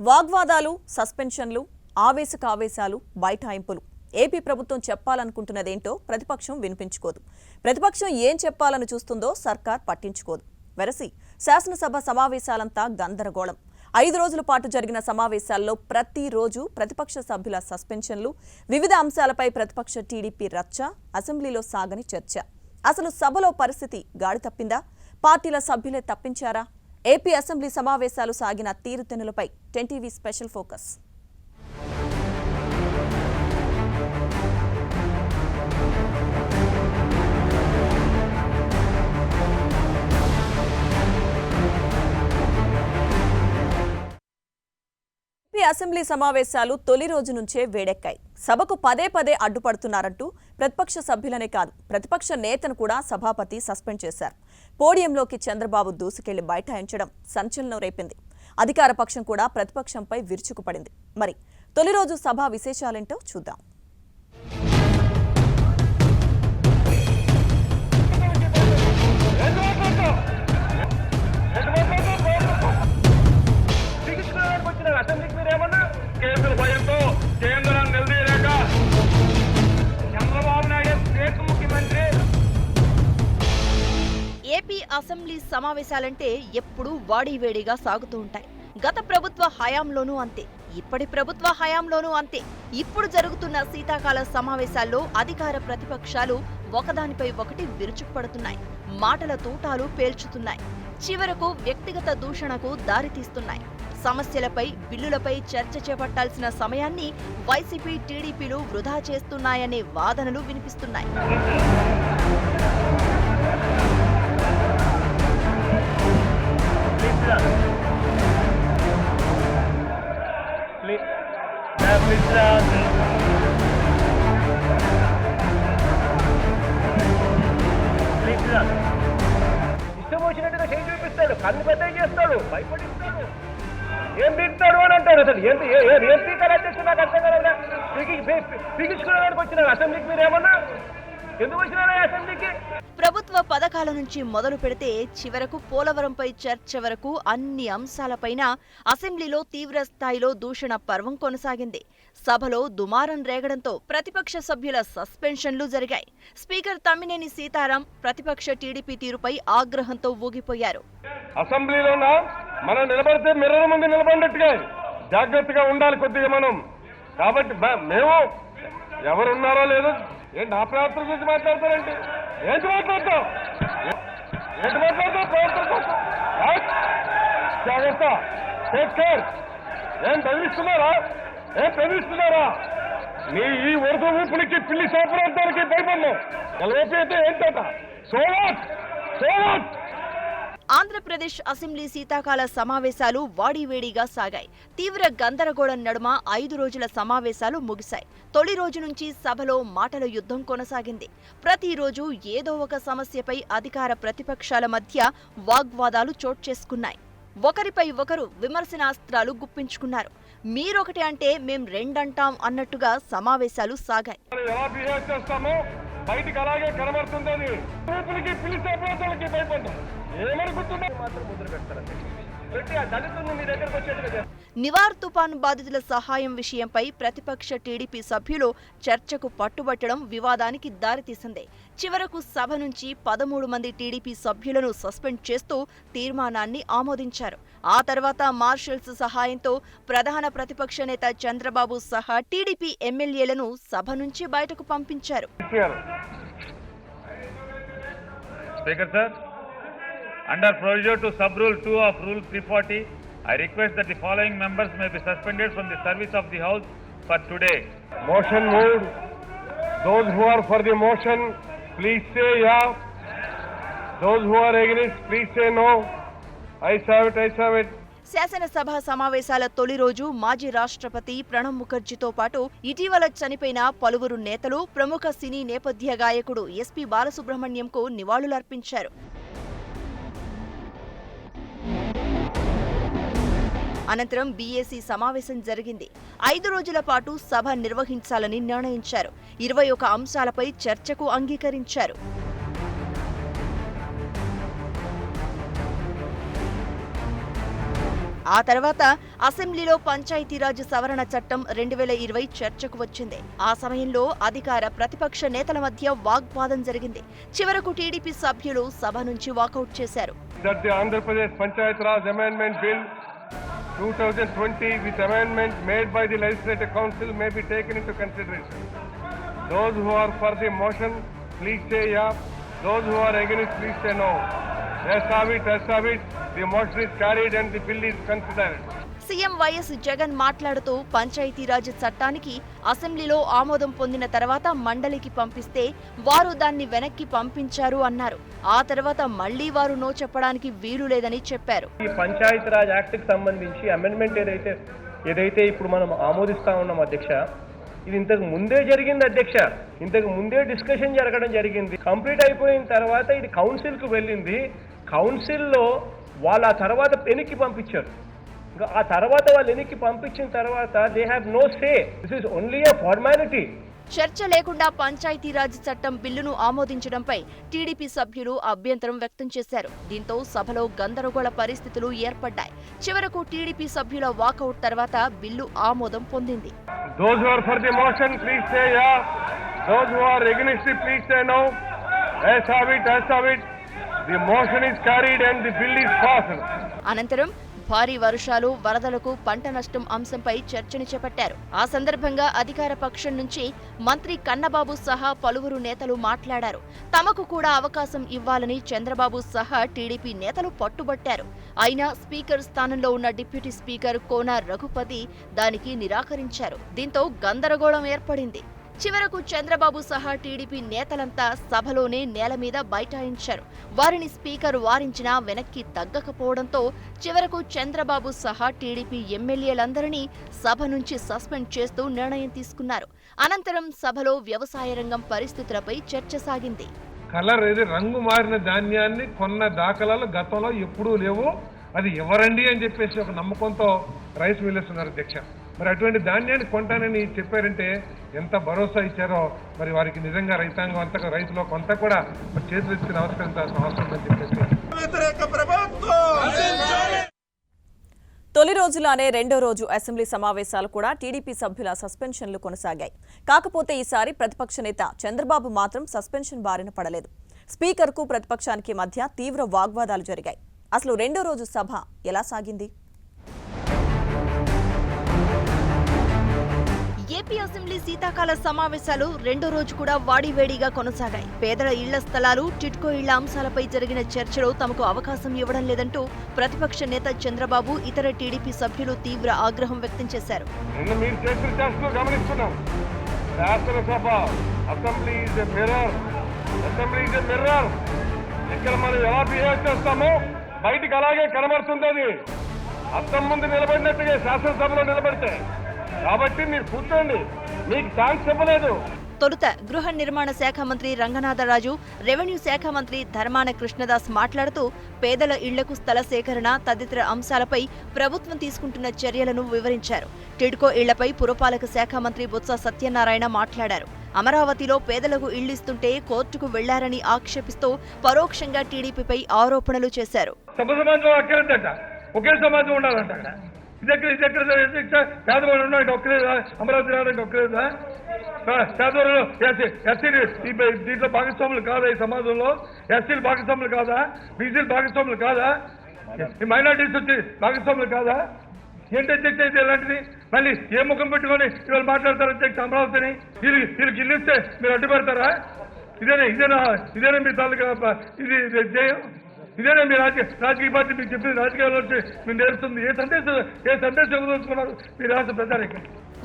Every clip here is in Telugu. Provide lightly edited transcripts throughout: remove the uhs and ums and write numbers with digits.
వాగ్వాదాలు, సస్పెన్షన్లు, ఆవేశకావేశాలు, బైఠాయింపులు. ఏపీ ప్రభుత్వం చెప్పాలనుకుంటున్నదేంటో ప్రతిపక్షం వినిపించుకోదు. ప్రతిపక్షం ఏం చెప్పాలని చూస్తుందో సర్కార్ పట్టించుకోదు. వెరసి శాసనసభ సమావేశాలంతా గందరగోళం. 5 రోజుల పాటు జరిగిన సమావేశాల్లో ప్రతిరోజు ప్రతిపక్ష సభ్యుల సస్పెన్షన్లు, వివిధ అంశాలపై ప్రతిపక్ష టీడీపీ రచ్చ, అసెంబ్లీలో సాగని చర్చ. అసలు సభలో పరిస్థితి గాడి తప్పిందా? పార్టీల సభ్యులే తప్పించారా? ఏపీ అసెంబ్లీ సమావేశాలు సాగిన తీరుతెన్నులపై 10 స్పెషల్ ఫోకస్. అసెంబ్లీ సమావేశాలు తొలి రోజు నుంచే వేడెక్కాయి. సభకు పదే పదే అడ్డుపడుతున్నారంటూ ప్రతిపక్ష సభ్యులనే కాదు, ప్రతిపక్ష నేతను కూడా సభాపతి సస్పెండ్ చేశారు. పోడియంలోకి చంద్రబాబు దూసుకెళ్లి బైఠాయించడం సంచలనం రేపింది. అధికార పక్షం కూడా ప్రతిపక్షంపై విరుచుకుపడింది. మరి తొలి రోజు సభ విశేషాలేంటో చూద్దాం. ఏపీ అసెంబ్లీ సమావేశాలంటే ఎప్పుడూ వాడివేడిగా సాగుతూ ఉంటాయి. గత ప్రభుత్వ హయాంలోనూ అంతే, ఇప్పటి ప్రభుత్వ హయాంలోనూ అంతే. ఇప్పుడు జరుగుతున్న శీతాకాల సమావేశాల్లో అధికార ప్రతిపక్షాలు ఒకదానిపై ఒకటి విరుచుకుపడుతున్నాయి. మాటల తూటాలు పేల్చుతున్నాయి. చివరకు వ్యక్తిగత దూషణకు దారితీస్తున్నాయి. సమస్యలపై, బిల్లులపై చర్చ చేపట్టాల్సిన సమయాన్ని వైసీపీ, టీడీపీలు వృధా చేస్తున్నాయనే వాదనలు వినిపిస్తున్నాయి. ఇష్టం వచ్చినట్టుగా చేయి చూపిస్తాడు, కన్ను పెద్ద చేస్తాడు, భయపడిస్తాడు. ఏం పీకుతాడు అని అంటారు. అసలు ఏం పీకారు అధ్యక్షుడు నాకు అర్థం కదా. పీకించుకోవడానికి వచ్చినారు అసెంబ్లీకి. మీరు ఏమన్నా ఎందుకు వచ్చినారా అసెంబ్లీకి? ప్రభుత్వ పథకాల నుంచి మొదలు పెడితే చివరకు పోలవరంపై చర్చ వరకు అన్ని అంశాలపైన అసెంబ్లీలో తీవ్ర స్థాయిలో దూషణ పర్వం కొనసాగింది. సభలో దుమారం రేగడంతో ప్రతిపక్ష సభ్యుల సస్పెన్షన్లు జరిగాయి. స్పీకర్ తమ్మినేని సీతారాం ప్రతిపక్ష టీడీపీ తీరుపై ఆగ్రహంతో ఊగిపోయారు. అసెంబ్లీలో మనం నిలబడితే మిర్రర్ ముందు నిలబడినట్టుగా జాగ్రత్తగా ఉండాలి కొద్దిగా మనం. కాబట్టి మేము ఎవరున్నారో లేదో ఏంటి ఆ ప్రవర్తన గురించి మాట్లాడతారండి? ఏంటి మాట్లాడతాం? ప్రవర్తన కోసం జాగ్రత్త, టేక్ కేర్. ఏం బెదిరిస్తున్నారా? నీ ఈ వరద ఊపునికి, పిల్లి సాపరార్థానికి భయపడ్డాం. ఎల్ఓపీ అయితే ఏంటట? సోవాట్. ఆంధ్రప్రదేశ్ అసెంబ్లీ శీతాకాల సమావేశాలు వాడివేడిగా సాగాయి. తీవ్ర గందరగోళం నడుమ 5 రోజుల సమావేశాలు ముగిశాయి. తొలి రోజు నుంచి సభలో మాటల యుద్ధం కొనసాగింది. ప్రతిరోజు ఏదో ఒక సమస్యపై అధికార ప్రతిపక్షాల మధ్య వాగ్వాదాలు చోటు చేసుకున్నాయి. ఒకరిపై ఒకరు విమర్శనాస్త్రాలు గుప్పించుకున్నారు. మీరొకటి అంటే మేం రెండంటాం అన్నట్టుగా సమావేశాలు సాగాయి. బయటికి అలాగే కనబడుతుందని పిలిచే ప్రాంతాలకి భయపడ్డాం. ఏమనుకుంటున్నా మాత్రం ముద్ర పెడతారండి. నివార్ తుపాను బాధితుల సహాయం విషయంపై ప్రతిపక్ష టీడీపీ సభ్యులు చర్చకు పట్టుబట్టడం వివాదానికి దారితీసింది. చివరకు సభ నుంచి 13 మంది టీడీపీ సభ్యులను సస్పెండ్ చేస్తూ తీర్మానాన్ని ఆమోదించారు. ఆ తర్వాత మార్షల్స్ సహాయంతో ప్రధాన ప్రతిపక్ష నేత చంద్రబాబు సహా టీడీపీ ఎమ్మెల్యేలను సభ నుంచి బయటకు పంపించారు. Under proviso to sub-rule 2 of Rule 340, I request that the following members may be suspended from the service of the House for today. Motion moved. Those who are for the motion, please say yeah. Those who are against, please say no. I have it. శాసనసభ సమావేశాల తొలి రోజు మాజీ రాష్ట్రపతి ప్రణబ్ ముఖర్జీతో పాటు ఇటీవల చనిపోయిన పలువురు నేతలు, ప్రముఖ సినీ నేపథ్య గాయకుడు ఎస్పీ బాలసుబ్రహ్మణ్యంకు నివాళులర్పించారు. అనంతరం బీఏసీ సమావేశం జరిగింది. 5 రోజుల పాటు సభ నిర్వహించాలని నిర్ణయించారు. 21 అంశాలపై చర్చకు అంగీకరించారు. ఆ తర్వాత అసెంబ్లీలో పంచాయతీరాజ్ సవరణ చట్టం 2020 చర్చకు వచ్చింది. ఆ సమయంలో అధికార ప్రతిపక్ష నేతల మధ్య వాగ్వాదం జరిగింది. చివరకు టీడీపీ సభ్యులు సభ నుంచి వాకౌట్ చేశారు. That the Andhra Pradesh Panchayat Raj Amendment Bill 2020 with amendment made by the Legislative Council may be taken into consideration. Those who are for the motion, please say yeah. Those who are against, please say no. As have it. The motion is carried and the bill is considered. CM YS Jagan మాట్లాడుతూ పంచాయతీరాజ్ చట్టానికి అసెంబ్లీలో ఆమోదం పొందిన తర్వాత మండలికి పంపిస్తే వారు దాన్ని వెనక్కి పంపించారు అన్నారు. ఆ తర్వాత మళ్లీ వారు నో చెప్పడానికి వీలు లేదని చెప్పారు. ఈ పంచాయతీరాజ్ యాక్ట్ కి సంబంధించి అమెండ్మెంట్ ఏదైతే ఇప్పుడు మనం ఆమోదిస్తా ఉన్నాం అధ్యక్ష, ఇది ఇంతకు ముందే జరిగింది అధ్యక్ష. ఇంతకు ముందే డిస్కషన్ జరగడం జరిగింది. కంప్లీట్ అయిపోయిన తర్వాత ఇది కౌన్సిల్ కు వెళ్ళింది. కౌన్సిల్లో వాళ్ళు ఆ తర్వాత వెనక్కి పంపించారు. ఆ తర్వాత వాళ్ళు వెనక్కి పంపించిన తర్వాత they have no say. This is only a formality. చర్చ లేకుండా పంచాయతీరాజ్ చట్టం బిల్లును ఆమోదించడంపై టీడీపీ సభ్యులు అభ్యంతరం వ్యక్తం చేశారు. దీంతో సభలో గందరగోళ పరిస్థితులు ఏర్పడ్డాయి. చివరకు టీడీపీ సభ్యుల వాకౌట్ తర్వాత బిల్లు ఆమోదం పొందింది. Those who are for the motion, please say yeah. Those who are against it, please say no. As have it. The motion is carried and the bill is passed. అనంతరం భారీ వర్షాలు, వరదలకు పంట నష్టం అంశంపై చర్చను చేపట్టారు. ఆ సందర్భంగా అధికార పక్షం నుంచి మంత్రి కన్నబాబు సహా పలువురు నేతలు మాట్లాడారు. తమకు కూడా అవకాశం ఇవ్వాలని చంద్రబాబు సహా టీడీపీ నేతలు పట్టుబట్టారు. అయినా స్పీకర్ స్థానంలో ఉన్న డిప్యూటీ స్పీకర్ కోన రఘుపతి దానికి నిరాకరించారు. దీంతో గందరగోళం ఏర్పడింది. చివరకు చంద్రబాబు సహా టీడీపీ నేతలంతా సభలోనే నేల మీద బైఠాయించారు. వారిని స్పీకర్ వారించినా వెనక్కి తగ్గకపోవడంతో చివరకు చంద్రబాబు సహా టీడీపీ ఎమ్మెల్యేలందరినీ సభ నుంచి సస్పెండ్ చేస్తూ నిర్ణయం తీసుకున్నారు. అనంతరం సభలో వ్యవసాయ రంగం పరిస్థితులపై చర్చ సాగింది. కలర్ ఏది రంగు మారిన ధాన్యాన్ని కొన్న దాఖలాలు గతంలో ఎప్పుడూ లేవు. అది ఎవరండి అని చెప్పేసి ఒక నమ్మకంతో రైస్ మిల్లర్స్ ఉన్నారు అధ్యక్ష. మరి అటువంటి ధాన్యాన్ని కొంటానని చెప్పారంటే ఎంత భరోసా ఇచ్చారో మరి వారికి నిజంగా రైతాంగం అంతా రైతులో కొంత కూడా చేతులు ఇచ్చిన అవసరం అని చెప్పేసి తొలి రోజులానే రెండో రోజు అసెంబ్లీ సమావేశాలు కూడా టీడీపీ సభ్యుల సస్పెన్షన్లు కొనసాగాయి. కాకపోతే ఈసారి ప్రతిపక్ష నేత చంద్రబాబు మాత్రం సస్పెన్షన్ బారిన పడలేదు. స్పీకర్కు ప్రతిపక్షానికి మధ్య తీవ్ర వాగ్వాదాలు జరిగాయి. అసలు రెండో రోజు సభ ఎలా సాగింది? ఏపీ అసెంబ్లీ శీతాకాల సమావేశాలు రెండో రోజు కూడా వాడివేడిగా కొనసాగాయి. పేదల ఇళ్ల స్థలాలు, టిట్కో ఇళ్ల అంశాలపై జరిగిన చర్చలో తమకు అవకాశం ఇవ్వడం లేదంటూ ప్రతిపక్ష నేత చంద్రబాబు, ఇతర టీడీపీ సభ్యులు తీవ్ర ఆగ్రహం వ్యక్తం చేశారు. బయటికి అలాగే కనబడుతుంది. అద్దం ముందు నిలబడినట్టుగా శాసనసభలో నిలబడితే కాబట్టి మీరు కూర్చోండి, మీకు ఛాన్స్ ఇవ్వలేదు. తొలుత గృహ నిర్మాణ శాఖ మంత్రి రంగనాథరాజు, రెవెన్యూ శాఖ మంత్రి ధర్మాన కృష్ణదాస్ మాట్లాడుతూ పేదల ఇళ్లకు స్థల సేకరణ తదితర అంశాలపై ప్రభుత్వం తీసుకుంటున్న చర్యలను వివరించారు. టిడ్కో ఇళ్లపై పురపాలక శాఖ మంత్రి బొత్స సత్యనారాయణ మాట్లాడారు. అమరావతిలో పేదలకు ఇళ్లిస్తుంటే కోర్టుకు వెళ్లారని ఆక్షేపిస్తూ పరోక్షంగా టీడీపీపై ఆరోపణలు చేశారు. ఒకే సమాజం ఉండాలంట. పేదవాళ్ళు ఉన్నాయంటే ఒక్కలేదా? అమరావతి రావాలంటే ఒక్కలేదా? పేదవాళ్ళు ఎస్సీలు దీంట్లో భాగస్వాములు కాదా? ఈ సమాజంలో ఎస్సీలు భాగస్వాములు కాదా? బీసీలు భాగస్వాములు కాదా? ఈ మైనార్టీస్ వచ్చి భాగస్వాములు కాదా? ఏంటి అధ్యక్ష అయితే ఇలాంటిది? మళ్ళీ ఏ ముఖం పెట్టుకొని ఇవాళ మాట్లాడతారు అధ్యక్ష? అమరావతిని వీళ్ళకి ఇల్లు ఇస్తే మీరు అడ్డుపడతారా? ఇదేనా మీ తాలూకా ఇది జయం? ఇదేనా మీ రాజకీయ పార్టీ మీకు చెప్పింది? రాజకీయాల్లో వచ్చి మీరు నేర్చుతుంది ఏ సందేశం తెలుసుకున్నారు మీ రాష్ట్ర ప్రజానికి?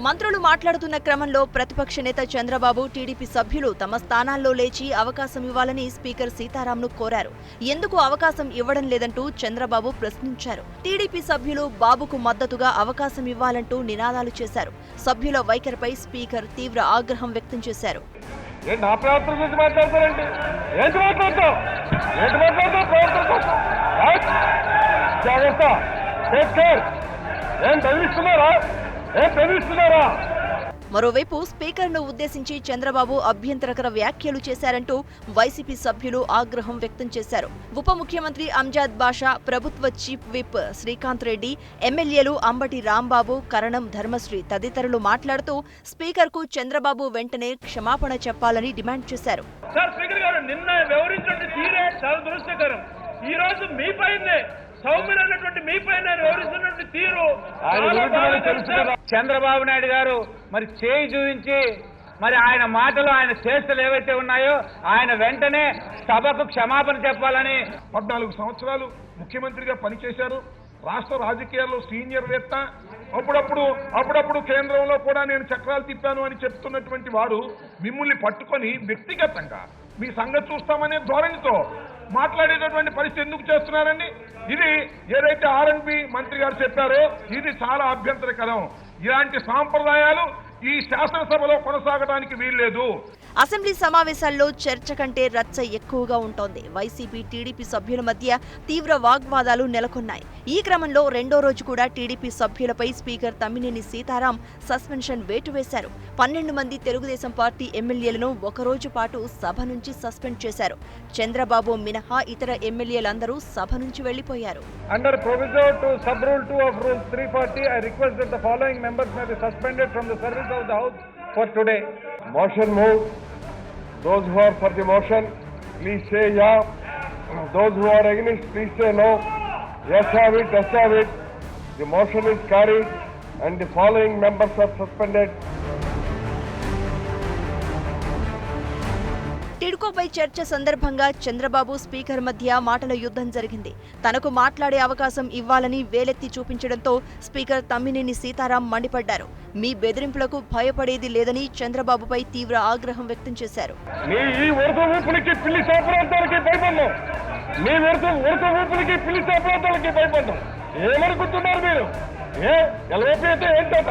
మంత్రులు మాట్లాడుతున్న క్రమంలో ప్రతిపక్ష నేత చంద్రబాబు, టీడీపీ సభ్యులు తమ స్థానాల్లో లేచి అవకాశం ఇవ్వాలని స్పీకర్ సీతారాంను కోరారు. ఎందుకు అవకాశం ఇవ్వడం లేదంటూ చంద్రబాబు ప్రశ్నించారు. టీడీపీ సభ్యులు బాబుకు మద్దతుగా అవకాశం ఇవ్వాలంటూ నినాదాలు చేశారు. సభ్యుల వైఖరిపై స్పీకర్ తీవ్ర ఆగ్రహం వ్యక్తం చేశారు. మరోవైపు స్పీకర్ను ఉద్దేశించి చంద్రబాబు అభ్యంతరకర వ్యాఖ్యలు చేశారంటూ వైసీపీ సభ్యులు ఆగ్రహం వ్యక్తం చేశారు. ఉప ముఖ్యమంత్రి అంజాద్ బాషా, ప్రభుత్వ చీఫ్ విప్ శ్రీకాంత్ రెడ్డి, ఎమ్మెల్యేలు అంబటి రాంబాబు, కరణం ధర్మశ్రీ తదితరులు మాట్లాడుతూ స్పీకర్కు చంద్రబాబు వెంటనే క్షమాపణ చెప్పాలని డిమాండ్ చేశారు. నిన్న వ్యవహరించిన తీరే చాలా దురదృష్టకరం. ఈ రోజు మీ పైనే సౌమ్యులైనటువంటి మీ పైన వ్యవహరిస్తున్నటువంటి తీరు చంద్రబాబు నాయుడు గారు మరి చేయి చూపించి మరి ఆయన మాటలు ఆయన చేష్టలు ఏవైతే ఉన్నాయో ఆయన వెంటనే సభకు క్షమాపణ చెప్పాలని. 14 సంవత్సరాలు ముఖ్యమంత్రిగా పనిచేశారు. రాష్ట్ర రాజకీయాల్లో సీనియర్ వేత్త. అప్పుడప్పుడు కేంద్రంలో కూడా నేను చక్రాలు తిప్పాను అని చెప్తున్నటువంటి వారు మిమ్మల్ని పట్టుకొని వ్యక్తిగతంగా మీ సంగతి చూస్తామనే ధోరణితో మాట్లాడేటటువంటి పరిస్థితి ఎందుకు చేస్తున్నారండి? ఇది ఏదైతే ఆర్ఎండ్బి మంత్రి గారు చెప్పారో ఇది చాలా అభ్యంతరకరం. ఇలాంటి సాంప్రదాయాలు ఈ శాసనసభలో కొనసాగడానికి వీల్లేదు. అసెంబ్లీ సమావేశాల్లో చర్చ కంటే రచ్చ ఎక్కువగా ఉంటోంది. వైసీపీ, టీడీపీ సభ్యుల మధ్య తీవ్ర వాగ్వాదాలు నెలకొన్నాయి. ఈ క్రమంలో రెండో రోజు కూడా టీడీపీ సభ్యులపై స్పీకర్ తమ్మినేని సీతారాం సస్పెన్షన్ వేటు వేశారు. 12 మంది తెలుగుదేశం పార్టీ ఎమ్మెల్యేలను ఒకరోజు పాటు సభ నుంచి సస్పెండ్ చేశారు. చంద్రబాబు మినహా ఇతర ఎమ్మెల్యేలందరూ సభ నుంచి వెళ్లిపోయారు. Under proviso to sub rule 2 of rule 340, I request that the following members may be suspended from the service of the House for today. Motion moved. Those who are for the motion, please say yeah. Those who are against, please say no. Yes have it, yes have it. The motion is carried and the following members are suspended. టిడ్కోపై చర్చ సందర్భంగా చంద్రబాబు, స్పీకర్ మధ్య మాటల యుద్ధం జరిగింది. తనకు మాట్లాడే అవకాశం ఇవ్వాలని వేలెత్తి చూపించడంతో స్పీకర్ తమ్మినేని సీతారాం మండిపడ్డారు. మీ బెదిరింపులకు భయపడేది లేదని చంద్రబాబుపై తీవ్ర ఆగ్రహం వ్యక్తం చేశారు. ఏమనుకుంటున్నారు మీరు? ఎల్ఓపి అయితే ఏంటట?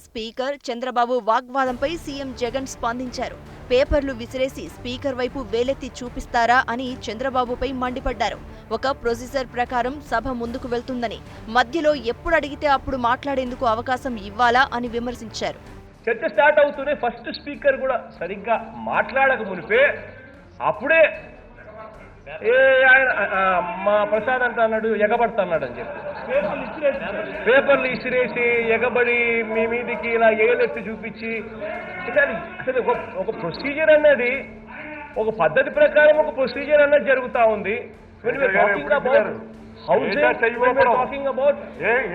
స్పీకర్, చంద్రబాబు వాగ్వాదంపై సీఎం జగన్ స్పందించారు. పేపర్లు విసిరేసి స్పీకర్ వైపు వేలెత్తి చూపిస్తారా అని చంద్రబాబుపై మండిపడ్డారు. ఒక ప్రొసీజర్ ప్రకారం సభ ముందుకు వెళ్తుందని, మధ్యలో ఎప్పుడు అడిగితే అప్పుడు మాట్లాడేందుకు అవకాశం ఇవ్వాలా అని విమర్శించారు. చర్చ స్టార్ట్ అవుతూనే ఫస్ట్ స్పీకర్ కూడా సరిగ్గా మాట్లాడక మునిపే అప్పుడే ఆయన మా ప్రసాద్ అంట అన్నాడు, ఎగబడతాడు అని చెప్పి పేపర్లు ఇసిరేసి ఎగబడి మీ మీదికి ఇలా ఏలెత్తి చూపించి అసలు ఒక ప్రొసీజర్ అన్నది ఒక పద్ధతి ప్రకారం ఒక ప్రొసీజర్ అన్నది జరుగుతా ఉంది.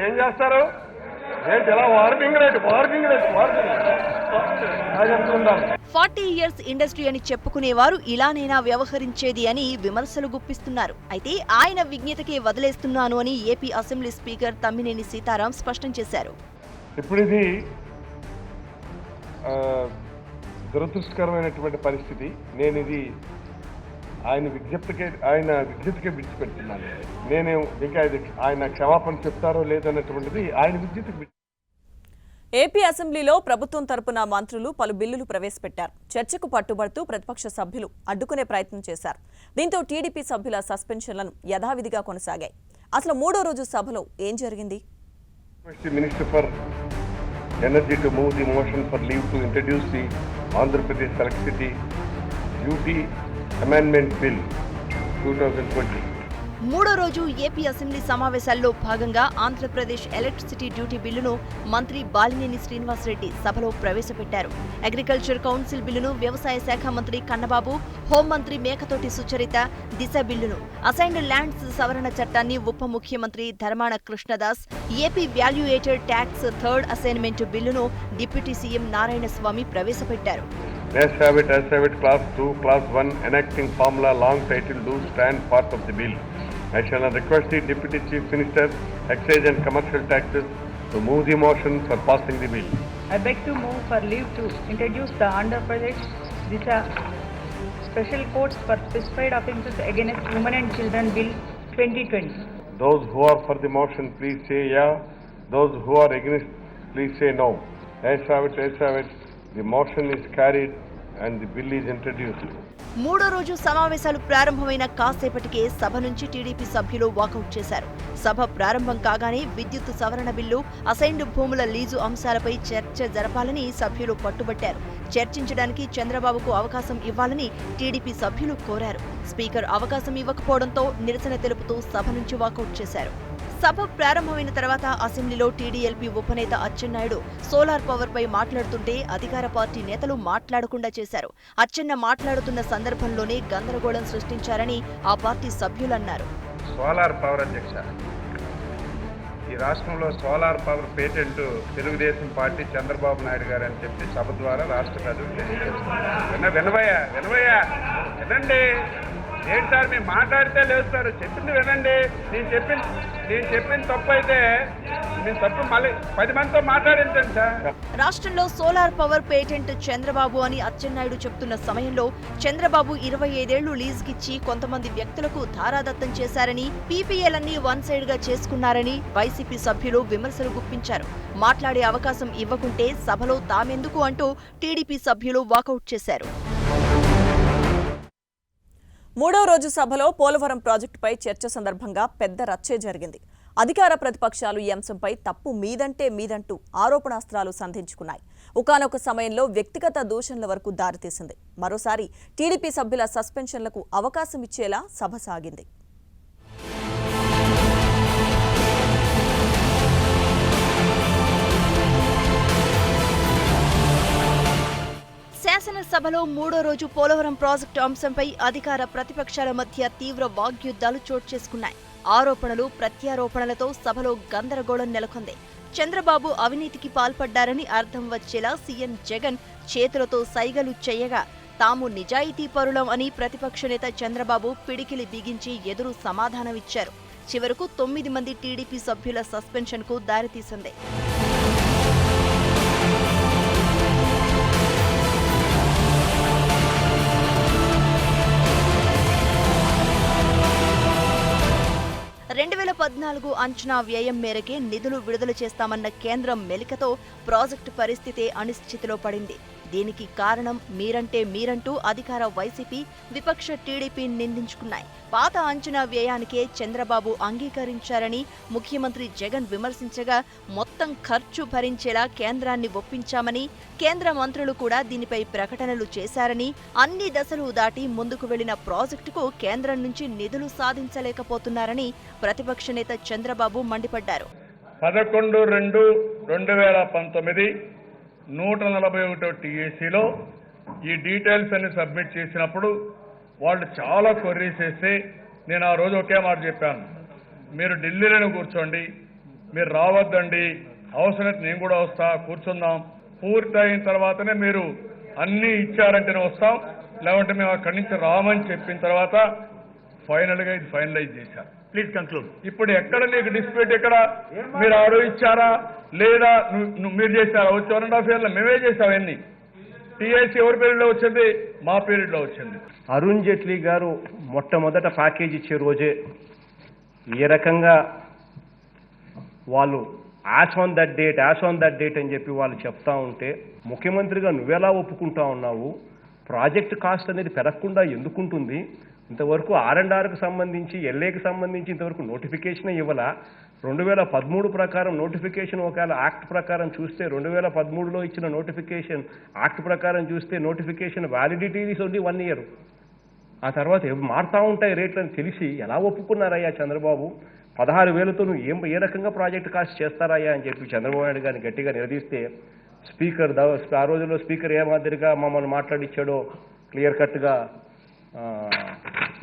ఏం చేస్తారు? ఏంటి ఎలా వార్నింగ్ 40 ఇయర్స్ ఇండస్ట్రీ అని చెప్పుకునేవారు ఇలానైనా వ్యవహరించేది అని విమర్శలు గుప్పిస్తున్నారు. అయితే ఆయన విజ్ఞతకే వదిలేస్తున్నాను అని AP assembly speaker Tammineni Sitaram స్పష్టం చేశారు. ఇప్పుడు ఇది దురదృష్టకరమైనటువంటి పరిస్థితి. నేను ఇది ఆయన విజ్ఞతకే విడిచిపెడుతున్నాను. నేను ఇంకా ఆయన క్షమాపణ చెప్తారో లేదన్నటువంటిది ఆయన విజ్ఞతకి. ఏపీ అసెంబ్లీలో ప్రభుత్వం తరపున మంత్రులు పలు బిల్లులు ప్రవేశపెట్టారు. చర్చకు పట్టుబడుతూ ప్రతిపక్ష సభ్యులు అడ్డుకునే ప్రయత్నం చేశారు. దీంతో టీడీపీ సభ్యుల సస్పెన్షన్లను యథావిధిగా కొనసాగాయి. అసలు మూడో రోజు సభలో ఏం జరిగింది? Minister for energy to move the motion for leave to introduce the Andhra Pradesh electricity duty amendment bill 2020. మూడో రోజు ఏపీ అసెంబ్లీ సమావేశాల్లో భాగంగా ఆంధ్రప్రదేశ్ ఎలక్ట్రిసిటీ డ్యూటీ బిల్లును మంత్రి బాలినేని శ్రీనివాసరెడ్డి సభలో ప్రవేశపెట్టారు. అగ్రికల్చర్ కౌన్సిల్ బిల్లును వ్యవసాయ శాఖ మంత్రి కన్నబాబు, హోంమంత్రి మేకతోటి సుచరిత, దిశ బిల్లును, అసైన్డ్ ల్యాండ్స్ సవరణ చట్టాన్ని ఉప ముఖ్యమంత్రి Dharmana Krishnadas, AP valuated tax third assignment బిల్లును డిప్యూటీ సీఎం నారాయణస్వామి ప్రవేశపెట్టారు. As have it, Class 2, Class 1, enacting formula long title do stand part of the bill. I shall request the Deputy Chief Minister, Excise and Commercial Taxes to move the motion for passing the bill. I beg to move for leave to introduce the Andhra Pradesh Disha Special Courts for Specified Offences Against Women and Children Bill 2020. Those who are for the motion, please say yeah. Those who are against, please say no. As have it, the motion is carried and the bill is introduced. మూడో రోజు సమావేశాలు ప్రారంభమైన కాసేపటికే సభ నుంచి టీడీపీ సభ్యులు వాకౌట్ చేశారు. సభ ప్రారంభం కాగానే విద్యుత్ సవరణ బిల్లు, అసైన్డ్ భూముల లీజు అంశాలపై చర్చ జరపాలని సభ్యులు పట్టుబట్టారు. చర్చించడానికి చంద్రబాబుకు అవకాశం ఇవ్వాలని టీడీపీ సభ్యులు కోరారు. స్పీకర్ అవకాశం ఇవ్వకపోవడంతో నిరసన తెలుపుతూ సభ నుంచి వాకౌట్ చేశారు. సభ ప్రారంభమైన తర్వాత అసెంబ్లీలో టీడీఎల్పీ ఉపనేత అచ్చెన్నాయుడు సోలార్ పవర్ పై మాట్లాడుతుంటే అధికార పార్టీ నేతలు మాట్లాడకుండా చేశారు. అచ్చెన్న మాట్లాడుతున్న సందర్భంలోనే గందరగోళం సృష్టించారని ఆ పార్టీ సభ్యులన్నారు. సోలార్ పవర్ అధ్యక్ష, ఈ రాష్ట్రంలో solar power patent Telugu Desam party Chandrababu Naidu గారు అని చెప్పి సభ ద్వారా రాష్ట్ర ప్రజలకు తెలియజేస్తున్నారు. వినండి. ఏంటి సార్ మీరు మాట్లాడితే లేస్తారు, చెప్పింది వినండి. నేను చెప్పిన తప్పు అయితే మీ తప్పు మళ్ళీ 10 మందితో మాట్లాడించండి సార్. రాష్ట్రంలో సోలార్ పవర్ పేటెంట్ చంద్రబాబు అని అచ్చెన్నాయుడు చెప్తున్న సమయంలో చంద్రబాబు 25 ఏళ్లు లీజుకిచ్చి కొంతమంది వ్యక్తులకు ధారాదత్తం చేశారని, పీపీఏలన్నీ వన్ సైడ్ గా చేసుకున్నారని వైసీపీ సభ్యులు విమర్శలు గుప్పించారు. మాట్లాడే అవకాశం ఇవ్వకుంటే సభలో తామెందుకు అంటూ టీడీపీ సభ్యులు వాకౌట్ చేశారు. మూడో రోజు సభలో పోలవరం ప్రాజెక్టుపై చర్చ సందర్భంగా పెద్ద రచ్చే జరిగింది. అధికార ప్రతిపక్షాలు ఈ అంశంపై తప్పు మీదంటే మీదంటూ ఆరోపణాస్త్రాలు సంధించుకున్నాయి. ఒకానొక సమయంలో వ్యక్తిగత దూషణల వరకు దారితీసింది. మరోసారి టీడీపీ సభ్యుల సస్పెన్షన్లకు అవకాశం ఇచ్చేలా సభ సాగింది. శాసనసభలో మూడో రోజు పోలవరం ప్రాజెక్టు అంశంపై అధికార ప్రతిపక్షాల మధ్య తీవ్ర వాగ్యుద్ధాలు చోటు చేసుకున్నాయి. ఆరోపణలు ప్రత్యారోపణలతో సభలో గందరగోళం నెలకొంది. చంద్రబాబు అవినీతికి పాల్పడ్డారని అర్థం వచ్చేలా సీఎం జగన్ చేతులతో సైగలు చేయగా తాము నిజాయితీ పరులం అని ప్రతిపక్ష నేత చంద్రబాబు పిడికిలి బిగించి ఎదురు సమాధానమిచ్చారు. చివరకు 9 మంది టీడీపీ సభ్యుల సస్పెన్షన్కు దారితీసింది. అంచనా వ్యయం మేరకే నిధులు విడుదల చేస్తామన్న కేంద్రం మెలికతో ప్రాజెక్టు పరిస్థితి అనిశ్చితిలో పడింది. దీనికి కారణం మీరంటూ అధికార వైసీపీ, విపక్ష టీడీపీ నిందించుకున్నాయి. పాత అంచనా వ్యయానికే చంద్రబాబు అంగీకరించారని ముఖ్యమంత్రి జగన్ విమర్శించగా మొత్తం ఖర్చు భరించేలా కేంద్రాన్ని ఒప్పించామని, కేంద్ర మంత్రులు కూడా దీనిపై ప్రకటనలు చేశారని, అన్ని దశలు దాటి ముందుకు వెళ్లిన ప్రాజెక్టుకు కేంద్రం నుంచి నిధులు సాధించలేకపోతున్నారని ప్రతిపక్ష నేత చంద్రబాబు మండిపడ్డారు. 11/2/2019 141 టీఏసీలో ఈ డీటెయిల్స్ అన్ని సబ్మిట్ చేసినప్పుడు వాళ్ళు చాలా క్వరీస్ వేస్తే నేను ఆ రోజు ఒకే మాట చెప్పాను, మీరు ఢిల్లీలోనే కూర్చోండి, మీరు రావద్దండి, అవసరమైతే నేను కూడా వస్తా, కూర్చుందాం, పూర్తి అయిన తర్వాతనే మీరు అన్నీ ఇచ్చారంటేనే వస్తాం, లేకుంటే మేము అక్కడి నుంచి రామని చెప్పిన తర్వాత ఫైనల్గా ఇది ఫైనలైజ్ చేశారు. Please conclude. ఇప్పుడు ఎక్కడ నీకు డిస్ప్యూట్, ఎక్కడ మీరు ఆ రోజు ఇచ్చారా లేదా మీరు చేశారా? 1.5 years మేమే చేసాం. ఎన్ని టీఎస్సీ ఎవరి పీరియడ్లో వచ్చింది? మా పీరియడ్లో వచ్చింది. అరుణ్ జైట్లీ గారు మొట్టమొదట ప్యాకేజ్ ఇచ్చే రోజే ఏ రకంగా వాళ్ళు యాజ్ ఆన్ దట్ డేట్ అని చెప్పి వాళ్ళు చెప్తా ఉంటే, ముఖ్యమంత్రిగా నువ్వెలా ఒప్పుకుంటా ఉన్నావు? ప్రాజెక్ట్ కాస్ట్ అనేది పెరగకుండా ఎందుకుంటుంది? ఇంతవరకు R&Rకి సంబంధించి, LAకి సంబంధించి ఇంతవరకు నోటిఫికేషన్ ఇవ్వాల. 2013 ప్రకారం నోటిఫికేషన్, ఒకవేళ యాక్ట్ ప్రకారం చూస్తే 2013లో ఇచ్చిన నోటిఫికేషన్ యాక్ట్ ప్రకారం చూస్తే notification validity is only 1 year. ఆ తర్వాత మారుతూ ఉంటాయి రేట్లని తెలిసి ఎలా ఒప్పుకున్నారయ్యా చంద్రబాబు? 16,000తో నువ్వు ఏ రకంగా ప్రాజెక్ట్ కాస్ట్ చేస్తారయ్యా అని చెప్పి చంద్రబాబు నాయుడు గారిని గట్టిగా నిలదీస్తే స్పీకర్ ఆ రోజుల్లో స్పీకర్ ఏ మాదిరిగా మమ్మల్ని మాట్లాడిచ్చాడో క్లియర్ కట్గా,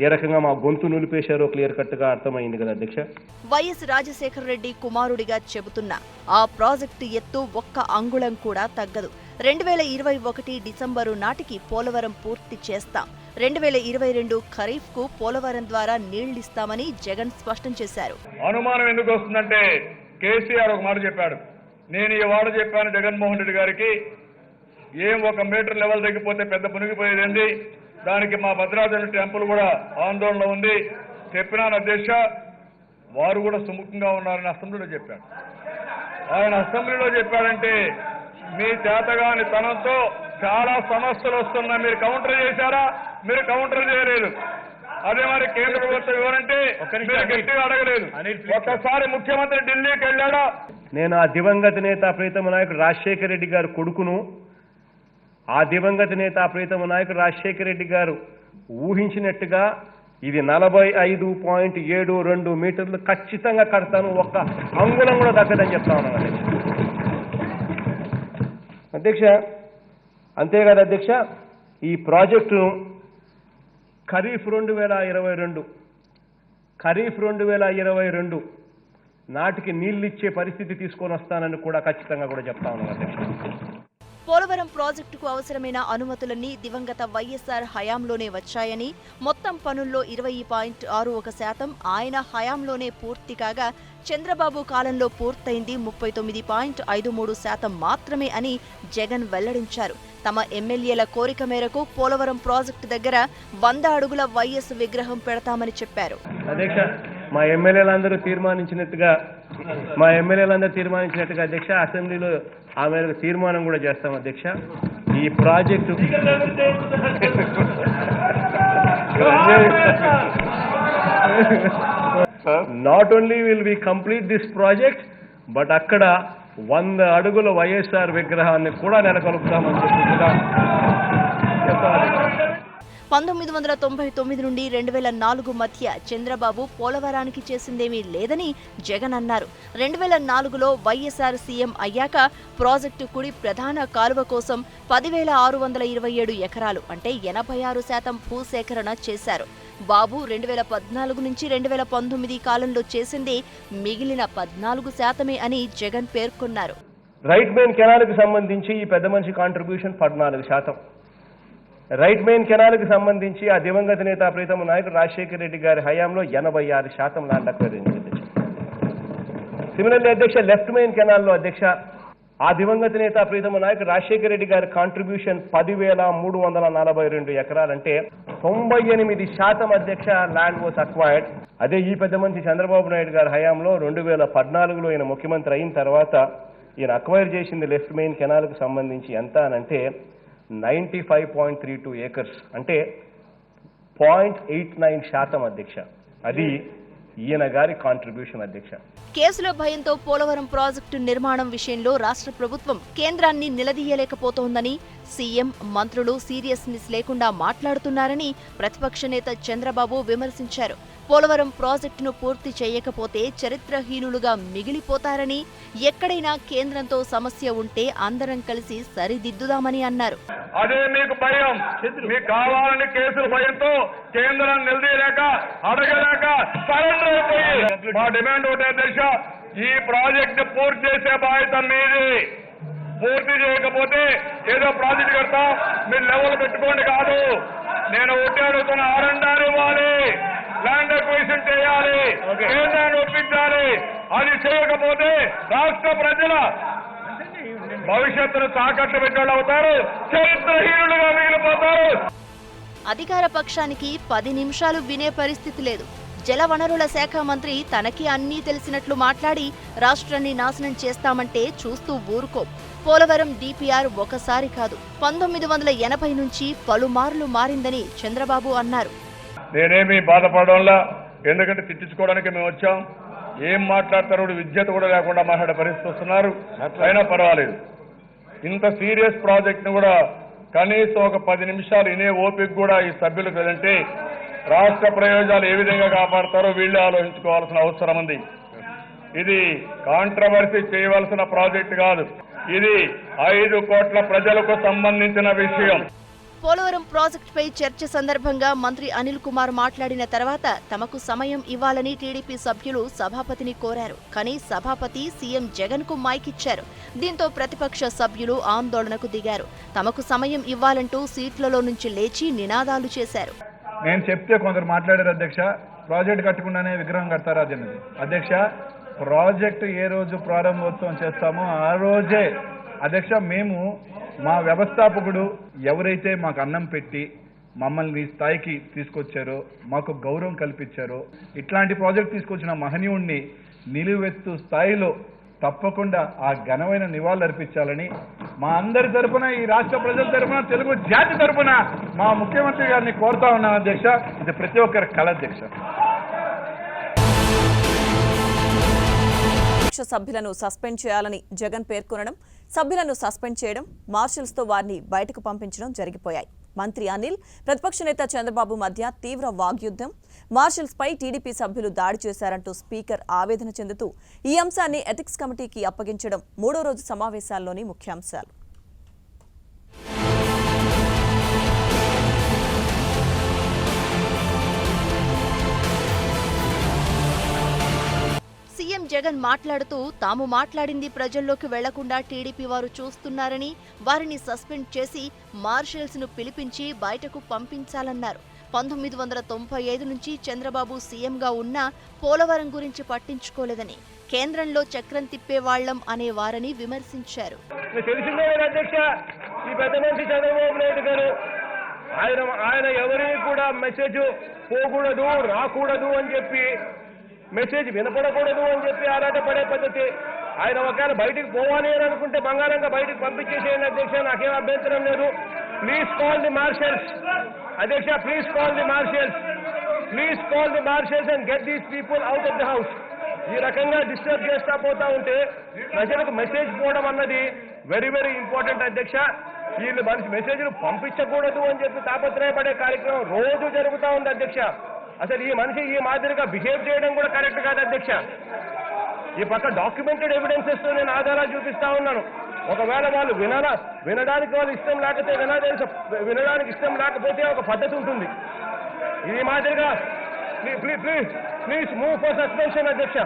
ఏ రకంగా మా గొంతు నిలిపేశారో క్లియర్ కట్గా అర్థమైంది కదా అధ్యక్ష. వైఎస్ రాజశేఖర రెడ్డి కుమారుడిగా చెబుతున్న ఆ ప్రాజెక్టు ఎత్తు ఒక్క అంగుళం కూడా తగ్గదు. 2021 డిసెంబరు నాటికి పోలవరం పూర్తి చేస్తాం, 2022 ఖరీఫ్ కు పోలవరం ద్వారా నీళ్లిస్తామని జగన్ స్పష్టం చేశారు. అనుమానం ఎందుకు వస్తుందంటే, కేసీఆర్ ఒక మాట చెప్పాడు, నేను ఈ వాడు చెప్పాను జగన్మోహన్ రెడ్డి గారికి, ఏం 1 మీటర్ లెవెల్ తగ్గిపోతే పెద్ద మునిగిపోయేది, దానికి మా భద్రాచలం టెంపుల్ కూడా ఆందోళన ఉంది, చెప్పినాను అధ్యక్ష. వారు కూడా సుముఖంగా ఉన్నారని అసెంబ్లీలో చెప్పాడు. ఆయన అసెంబ్లీలో చెప్పాడంటే మీ చేతగాని తనంతో చాలా సమస్యలు వస్తున్నాయి. మీరు కౌంటర్ చేశారా? మీరు కౌంటర్ చేయలేదు. అదే మరి కేంద్ర ప్రభుత్వం ఇవ్వాలంటే మీరు గట్టిగా అడగలేదు. ఒక్కసారి ముఖ్యమంత్రి ఢిల్లీకి వెళ్ళాడా? నేను ఆ దివంగత నేత ప్రీతమ నాయకుడు రాజశేఖర రెడ్డి గారు కొడుకును. ఆ దివంగత నేత ప్రీతమ నాయకుడు రాజశేఖర రెడ్డి గారు ఊహించినట్టుగా ఇది 45.72 మీటర్లు ఖచ్చితంగా కడతాను, ఒక్క అంగుళం కూడా తగ్గదని చెప్తా ఉన్నాను అధ్యక్ష. అంతేకాదు అధ్యక్ష, ఈ ప్రాజెక్టును ఖరీఫ్ 2022 నాటికి నీళ్లు ఇచ్చే పరిస్థితి తీసుకొని వస్తానని కూడా ఖచ్చితంగా కూడా చెప్తా ఉన్నాను అధ్యక్ష. పోలవరం ప్రాజెక్టుకు అవసరమైన అనుమతులన్నీ దివంగత వైఎస్ఆర్ హయాంలోనే వచ్చాయని, మొత్తం పనుల్లో 20.61% ఆయన హయాంలోనే పూర్తి కాగా చంద్రబాబు కాలంలో పూర్తయింది 39.53% మాత్రమే అని జగన్ వెల్లడించారు. తమ ఎమ్మెల్యేల కోరిక మేరకు పోలవరం ప్రాజెక్టు దగ్గర 100 అడుగుల వైఎస్ విగ్రహం పెడతామని చెప్పారు. అధ్యక్ష, మా ఎమ్మెల్యేలందరూ తీర్మానించినట్టుగా అధ్యక్ష అసెంబ్లీలో ఆ మేరకు తీర్మానం కూడా చేస్తాం అధ్యక్ష. ఈ project not only will we complete this project, but అక్కడ 100 అడుగుల వైఎస్ఆర్ విగ్రహాన్ని కూడా నెలకొల్పుతామని చెప్పి కూడా చెప్పాలి. 1999 నుండి 2004 మధ్య చంద్రబాబు పోలవరానికి చేసిందేమీ లేదని జగన్ అన్నారు. 2004లో వైఎస్ఆర్ సీఎం అయ్యాక ప్రాజెక్టు కుడి ప్రధాన కాలువ కోసం 10,627 ఎకరాలు అంటే 86% భూసేకరణ చేశారు. బాబు 2014 నుంచి 2019 కాలంలో చేసింది మిగిలిన 14% అని జగన్ పేర్కొన్నారు. రైట్ మెయిన్ కెనాల్కి సంబంధించి ఈ పెద్ద మనిషి కాంట్రిబ్యూషన్ 14%. రైట్ మెయిన్ కెనాల్కి సంబంధించి ఆ దివంగత నేత ప్రీతమ నాయకుడు రాజశేఖర రెడ్డి గారి హయాంలో 86% ల్యాండ్ అక్వైర్ అయింది అధ్యక్ష. సిమిలర్లీ అధ్యక్ష, లెఫ్ట్ మెయిన్ కెనాల్లో అధ్యక్ష ఆ దివంగత నేత ప్రీతమ నాయకుడు రాజశేఖర రెడ్డి గారి కాంట్రిబ్యూషన్ 10,342 ఎకరాలంటే 98% అధ్యక్ష ల్యాండ్ వాస్ అక్వైర్డ్. అదే ఈ పెద్ద మనిషి చంద్రబాబు నాయుడు గారి హయాంలో 2014లో ఈయన ముఖ్యమంత్రి అయిన తర్వాత ఈయన అక్వైర్ చేసింది లెఫ్ట్ మెయిన్ కెనాల్కు సంబంధించి ఎంత అనంటే 95.32 acres అంటే 0.89% అధ్యక్ష. అది ఈయన గారి కాంట్రిబ్యూషన్ అధ్యక్ష. కేసుల భయంతో పోలవరం ప్రాజెక్టు నిర్మాణం విషయంలో రాష్ట్ర ప్రభుత్వం కేంద్రాన్ని నిలదీయలేకపోతోందని, సీఎం మంత్రులు సీరియస్నెస్ లేకుండా మాట్లాడుతున్నారని ప్రతిపక్ష నేత చంద్రబాబు విమర్శించారు. పోలవరం ప్రాజెక్టును పూర్తి చేయకపోతే చరిత్రహీనులుగా మిగిలిపోతారని, ఎక్కడైనా కేంద్రంతో సమస్య ఉంటే అందరం కలిసి సరిదిద్దుదామని అన్నారు. అదే మీకు భయం, మీకు కావాలని కేసుల భయంతో కేంద్రం నిలదీయలేక అడగలేక సరెండర్ అయిపోయి మా డిమాండ్ ఒకటే దశ, ఈ ప్రాజెక్ట్ పూర్తి చేసే బాధ్యత మీది. పూర్తి చేయకపోతే ఏదో ప్రాజెక్ట్ కడతాం మీరు లెవెల్ పెట్టుకోండి కాదు. నేను ఒకటే అడుగుతున్న ఆరండాలు ఇవ్వాలి, ల్యాండ్ అక్విజిషన్ చేయాలి, కేంద్రాన్ని ఒప్పించాలి. అది చేయకపోతే రాష్ట్ర ప్రజల భవిష్యత్తును తాకట్టు పెట్టేళ్ళు అవుతారు, చరిత్రహీనులుగా మిగిలిపోతారు. అధికార పక్షానికి 10 నిమిషాలు వినే పరిస్థితి లేదు. జలవనరుల శాఖ మంత్రి తనకి అన్నీ తెలిసినట్లు మాట్లాడి రాష్ట్రాన్ని నాశనం చేస్తామంటే చూస్తూ ఊరుకో. పోలవరం డిపిఆర్ ఒకసారి కాదు 1980 నుంచి పలుమార్లు మారిందని చంద్రబాబు అన్నారు. నేనేమీ బాధపడడంలా, ఎందుకంటే తిట్టించుకోవడానికి మేము వచ్చాం. ఏం మాట్లాడతారు, విద్యత కూడా లేకుండా మాట్లాడే పరిస్థితి వస్తున్నారు. అయినా పర్వాలేదు. ఇంత సీరియస్ ప్రాజెక్ట్ను కూడా కనీసం ఒక 10 నిమిషాలు వినే ఓపిక కూడా ఈ సభ్యులకు లేదంటే రాష్ట్ర ప్రయోజనాలు ఏ విధంగా కాపాడతారో వీళ్ళే ఆలోచించుకోవాల్సిన అవసరం ఉంది. ఇది కాంట్రవర్సీ చేయవలసిన ప్రాజెక్ట్ కాదు, ఇది 5 కోట్ల ప్రజలకు సంబంధించిన విషయం. పోలవరం ప్రాజెక్టుపై చర్చ సందర్భంగా మంత్రి అనిల్ కుమార్ మాట్లాడిన తర్వాత తమకు సమయం ఇవ్వాలని టీడీపీ సభ్యులు సభాపతిని కోరారు. కానీ సభాపతి సీఎం జగన్ కు మైక్ ఇచ్చారు. దీంతో ప్రతిపక్ష సభ్యులు ఆందోళనకు దిగారు. తమకు సమయం ఇవ్వాలంటూ సీట్లలో నుంచి లేచి నినాదాలు చేశారు. నేను చెప్తే కొందరు మాట్లాడారు అధ్యక్ష, ప్రాజెక్ట్ కట్టకుండానే విగ్రహం కడతారా అన్నది. అధ్యక్ష, ప్రాజెక్టు ఏ రోజు ప్రారంభోత్సవం చేస్తామో ఆ రోజే అధ్యక్ష మేము మా వ్యవస్థాపకుడు ఎవరైతే మాకు అన్నం పెట్టి మమ్మల్ని స్థాయికి తీసుకొచ్చారో, మాకు గౌరవం కల్పించారో, ఇట్లాంటి ప్రాజెక్ట్ తీసుకొచ్చిన మహనీయుణ్ణి నిలువెత్తు స్థాయిలో తప్పకుండా ఆ ఘనమైన నివాళులు అర్పించాలని మా అందరి తరపున, ఈ రాష్ట్ర ప్రజల తరపున, తెలుగు జాతి తరపున మా ముఖ్యమంత్రి గారిని కోరుతా ఉన్నాం అధ్యక్ష. ఇది ప్రతి ఒక్కరి కళ అధ్యక్ష. సభ్యులను సస్పెండ్ చేయాలని జగన్ పేర్కొనడం, సభ్యులను సస్పెండ్ చేయడం, మార్షల్స్తో వారిని బయటకు పంపించడం జరిగిపోయాయి. మంత్రి అనిల్, ప్రతిపక్ష నేత చంద్రబాబు మధ్య తీవ్ర వాగ్యుద్ధం. మార్షల్స్పై టీడీపీ సభ్యులు దాడి చేశారంటూ స్పీకర్ ఆవేదన చెందుతూ ఈ అంశాన్ని ఎథిక్స్ కమిటీకి అప్పగించడం 3వ రోజు సమావేశాల్లోని ముఖ్యాంశాలు. సీఎం జగన్ మాట్లాడుతూ తాము మాట్లాడింది ప్రజల్లోకి వెళ్లకుండా టీడీపీ వారు చూస్తున్నారని, వారిని సస్పెండ్ చేసి మార్షల్స్ ను పిలిపించి బయటకు పంపించాలన్నారు. 1995 నుంచి చంద్రబాబు సీఎంగా ఉన్నా పోలవరం గురించి పట్టించుకోలేదని, కేంద్రంలో చక్రం తిప్పేవాళ్లం అనేవారని విమర్శించారు. తెలిసిందే అధ్యక్ష, ఈ పెద్ద మనిషి చంద్రబాబు నాయుడు గారు ఆయన ఎవరికి కూడా మెసేజ్ పోకూడదు, రాకూడదు అని చెప్పి, మెసేజ్ వినపడకూడదు అని చెప్పి ఆరాటపడే పద్ధతి. ఆయన ఒకవేళ బయటికి పోవాలి అని అనుకుంటే బంగారంగా బయటికి పంపించేసేయండి అధ్యక్ష, నాకేం అభ్యంతరం లేదు. ప్లీజ్ కాల్ ది మార్షల్స్ అధ్యక్ష, please call the marshals, please call the marshals and get these people out of the house. ఈ రకంగా డిస్టర్బ్ చేస్తా పోతా ఉంటే ప్రజలకు మెసేజ్ పోవడం అన్నది వెరీ వెరీ ఇంపార్టెంట్ అధ్యక్ష. వీళ్ళు మనిషి మెసేజ్లు పంపించకూడదు అని చెప్పి తాపత్రయపడే కార్యక్రమం రోజు జరుగుతూ ఉంది అధ్యక్ష. అసలు ఈ మనిషి ఈ మాదిరిగా బిహేవ్ చేయడం కూడా కరెక్ట్ కాదు అధ్యక్ష. ఈ పక్క డాక్యుమెంటెడ్ ఎవిడెన్సెస్ తో నేను ఆధారాలు చూపిస్తా ఉన్నాను. ఒకవేళ వాళ్ళు వినడానికి వాళ్ళు ఇష్టం లేకపోతే వినడానికి ఇష్టం లేకపోతే ఒక పద్ధతి ఉంటుంది. ఈ మాదిరిగా ప్లీజ్ మూవ్ ఫర్ సస్పెన్షన్ అధ్యక్ష.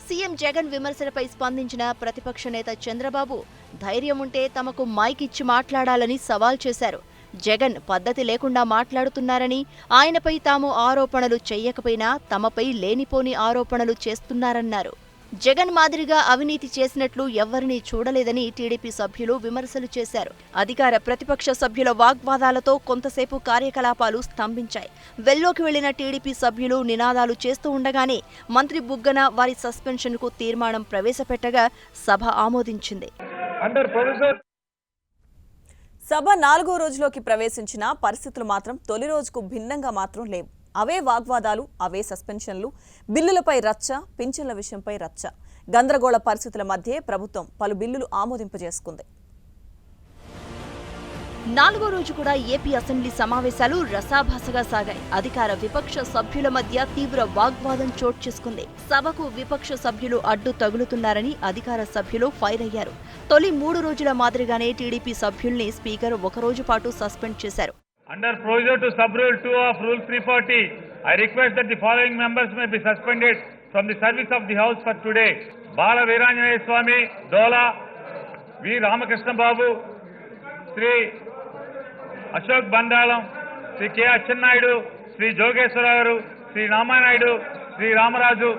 సీఎం జగన్ విమర్శలపై స్పందించిన ప్రతిపక్ష నేత చంద్రబాబు ధైర్యం ఉంటే తమకు మైక్ ఇచ్చి మాట్లాడాలని సవాల్ చేశారు. జగన్ పద్ధతి లేకుండా మాట్లాడుతున్నారని, ఆయనపై తాము ఆరోపణలు చెయ్యకపోయినా తమపై లేనిపోని ఆరోపణలు చేస్తున్నారన్నారు. జగన్ మాదిరిగా అవినీతి చేసినట్లు ఎవ్వరినీ చూడలేదని టీడీపీ సభ్యులు విమర్శలు చేశారు. అధికార ప్రతిపక్ష సభ్యుల వాగ్వాదాలతో కొంతసేపు కార్యకలాపాలు స్తంభించాయి. వెల్లోకి వెళ్లిన టీడీపీ సభ్యులు నినాదాలు చేస్తూ ఉండగానే మంత్రి బుగ్గన వారి సస్పెన్షన్కు తీర్మానం ప్రవేశపెట్టగా సభ ఆమోదించింది. సభ 4వ రోజులోకి ప్రవేశించిన పరిస్థితులు మాత్రం తొలి రోజుకు భిన్నంగా మాత్రం లేవు. అవే వాగ్వాదాలు, అవే సస్పెన్షన్లు, బిల్లులపై రచ్చ, పింఛన్ల విషయంపై రచ్చ. గందరగోళ పరిస్థితుల మధ్యే ప్రభుత్వం పలు బిల్లులు ఆమోదింపజేసుకుంది. 4వ రోజు కూడా ఏపీ అసెంబ్లీ సమావేశాలు రసాభాసగా సాగాయి. అధికార విపక్ష సభ్యుల మధ్య తీవ్ర వాగ్వాదం చోటు చేసుకుంది. సభకు విపక్ష సభ్యులు అడ్డు తగులుతున్నారని అధికార సభ్యులు ఫైర్ అయ్యారు. తొలి 3 రోజుల మాదిరిగానే టీడీపీ సభ్యుల్ని స్పీకర్ ఒకరోజు పాటు సస్పెండ్ చేశారు. Under proviso to sub-rule 2 of Rule 340, I request that the following members may be suspended from the service of the House for today. Bala Veeranjanaya Swami, Dola, V. Ramakrishna Babu, Sri Ashok Bandalam, Sri K. Achannaidu, Sri Jogeswara Garu, Sri Ramanaidu, Sri Ramaraju.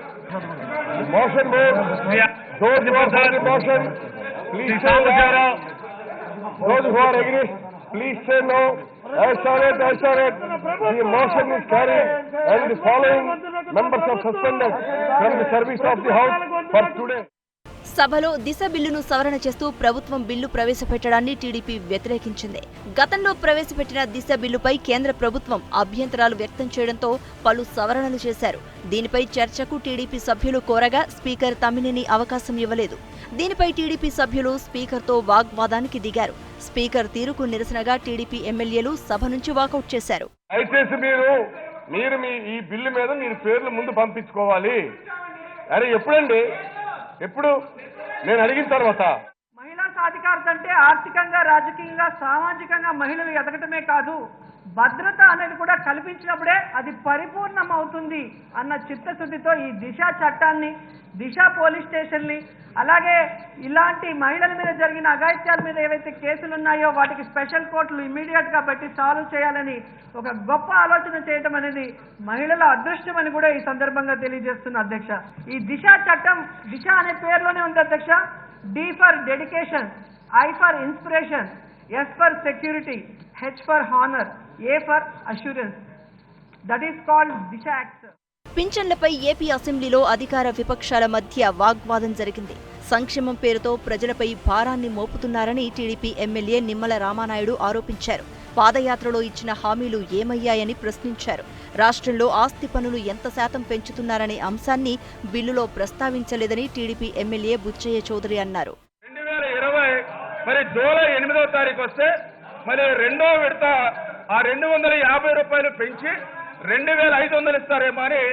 Motion made. Those who are for the motion, please say no. Those who are against, please say no. As on it. The motion is carried and the following members are suspended from the service of the House for today. సభలో దిశ బిల్లును సవరణ చేస్తూ ప్రభుత్వం బిల్లు ప్రవేశపెట్టడాన్ని టీడీపీ వ్యతిరేకించింది. గతంలో ప్రవేశపెట్టిన దిశ బిల్లుపై కేంద్ర ప్రభుత్వం అభ్యంతరాలు వ్యక్తం చేయడంతో పలు సవరణలు చేశారు. దీనిపై చర్చకు టీడీపీ సభ్యులు కోరగా స్పీకర్ తమ్మినేని అవకాశం ఇవ్వలేదు. దీనిపై టీడీపీ సభ్యులు స్పీకర్తో వాగ్వాదానికి దిగారు. స్పీకర్ తీరుకు నిరసనగా టీడీపీ ఎమ్మెల్యేలు సభ నుంచి వాకౌట్ చేశారు. దయచేసి మీరు మీ ఈ బిల్లు మీద మీరు పేర్లు ముందు పంపించుకోవాలి. అరే ఎప్పుడండి? ఎప్పుడు? నేను అడిగిన తర్వాత. మహిళా సాధికారత అంటే ఆర్థికంగా, రాజకీయంగా, సామాజికంగా మహిళలు ఎదగటమే కాదు, భద్రత అనేది కూడా కల్పించినప్పుడే అది పరిపూర్ణం అవుతుంది అన్న చిత్తశుద్ధితో ఈ దిశ చట్టాన్ని, దిశ పోలీస్ స్టేషన్ని, అలాగే ఇలాంటి మహిళల మీద జరిగిన అఘాయిత్యాల మీద ఏవైతే కేసులు ఉన్నాయో వాటికి స్పెషల్ కోర్టులు ఇమ్మీడియట్ గా పెట్టి సాల్వ్ చేయాలని ఒక గొప్ప ఆలోచన చేయడం అనేది మహిళల అదృష్టం అని కూడా ఈ సందర్భంగా తెలియజేస్తున్న అధ్యక్ష. ఈ దిశ చట్టం దిశ అనే పేరులోనే ఉంది అధ్యక్ష. D for dedication, I for inspiration, S for security, H for honour, A for assurance. That is called Disha act. పింఛన్లపై ఏపీ అసెంబ్లీలో అధికార విపక్షాల మధ్య వాగ్వాదం జరిగింది. సంక్షేమం పేరుతో ప్రజలపై భారాన్ని మోపుతున్నారని టీడీపీ ఎమ్మెల్యే నిమ్మల రామానాయుడు ఆరోపించారు. పాదయాత్రలో ఇచ్చిన హామీలు ఏమయ్యాయని ప్రశ్నించారు. రాష్ట్రంలో ఆస్తి పన్నులు ఎంత శాతం పెంచుతున్నారనే అంశాన్ని బిల్లులో ప్రస్తావించలేదని టీడీపీ ఎమ్మెల్యే బుచ్చయ్య చౌదరి అన్నారు. 2020 మరి జూలై 8వ తారీఖు వస్తే మరి రెండో విడత ఆ 250 రూపాయలు పెంచి 2500 ఇస్తారేమో అని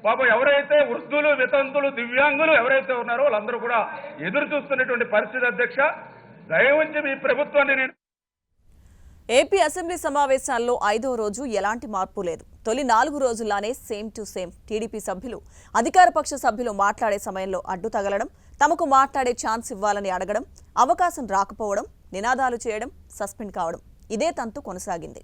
పాపం ఎవరైతే వృద్ధులు, వితంతులు, దివ్యాంగులు ఎవరైతే ఉన్నారో వాళ్ళందరూ కూడా ఎదురు చూస్తున్నటువంటి పరిస్థితి. అధ్యక్ష, దయవుంచి మీ ప్రభుత్వాన్ని నేను ఏపీ అసెంబ్లీ సమావేశాల్లో 5వ రోజు ఎలాంటి మార్పు లేదు. తొలి 4 రోజుల్లానే సేమ్ టు సేమ్. టీడీపీ సభ్యులు అధికారపక్ష సభ్యులు మాట్లాడే సమయంలో అడ్డు తగలడం, తమకు మాట్లాడే ఛాన్స్ ఇవ్వాలని అడగడం, అవకాశం రాకపోవడం, నినాదాలు చేయడం, సస్పెండ్ కావడం, ఇదే తంతు కొనసాగింది.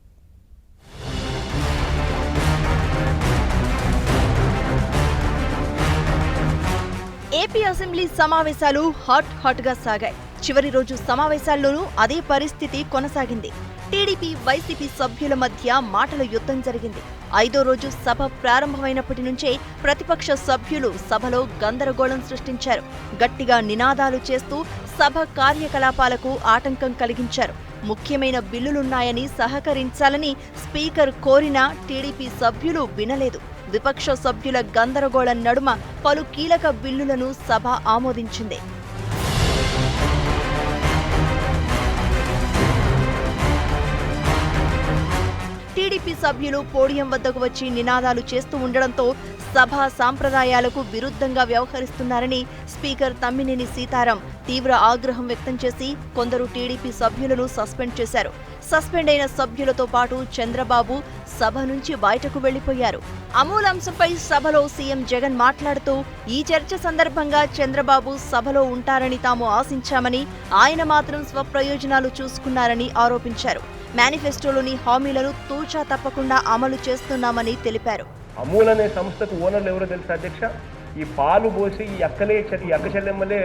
ఏపీ అసెంబ్లీ సమావేశాలు హాట్ గా సాగాయి. చివరి రోజు సమావేశాల్లోనూ అదే పరిస్థితి కొనసాగింది. టీడీపీ, వైసీపీ సభ్యుల మధ్య మాటల యుద్ధం జరిగింది. 5వ రోజు సభ ప్రారంభమైనప్పటి నుంచే ప్రతిపక్ష సభ్యులు సభలో గందరగోళం సృష్టించారు. గట్టిగా నినాదాలు చేస్తూ సభ కార్యకలాపాలకు ఆటంకం కలిగించారు. ముఖ్యమైన బిల్లులున్నాయని సహకరించాలని స్పీకర్ కోరినా టీడీపీ సభ్యులు వినలేదు. విపక్ష సభ్యుల గందరగోళం నడుమ పలు కీలక బిల్లులను సభ ఆమోదించింది. టీడీపీ సభ్యులు పోడియం వద్దకు వచ్చి నినాదాలు చేస్తూ ఉండడంతో సభా సాంప్రదాయాలకు విరుద్ధంగా వ్యవహరిస్తున్నారని స్పీకర్ తమ్మినేని సీతారాం తీవ్ర ఆగ్రహం వ్యక్తం చేసి కొందరు టీడీపీ సభ్యులను సస్పెండ్ చేశారు. సస్పెండ్ అయిన సభ్యులతో పాటు చంద్రబాబు సభ నుంచి బయటకు వెళ్లిపోయారు. అమూలాంశంపై సభలో సీఎం జగన్ మాట్లాడుతూ ఈ చర్చ సందర్భంగా చంద్రబాబు సభలో ఉంటారని తాము ఆశించామని, ఆయన మాత్రం స్వప్రయోజనాలు చూసుకున్నారని ఆరోపించారు. మేనిఫెస్టోలోని హామీలను తూచా తప్పకుండా అమలు చేస్తున్నామని తెలిపారు. అమూల్ అనే సంస్థకు ఓనర్లు ఎవరో తెలుసా అధ్యక్ష? ఈ పాలు పోసి ఈ అక్క చెల్లెమ్మలే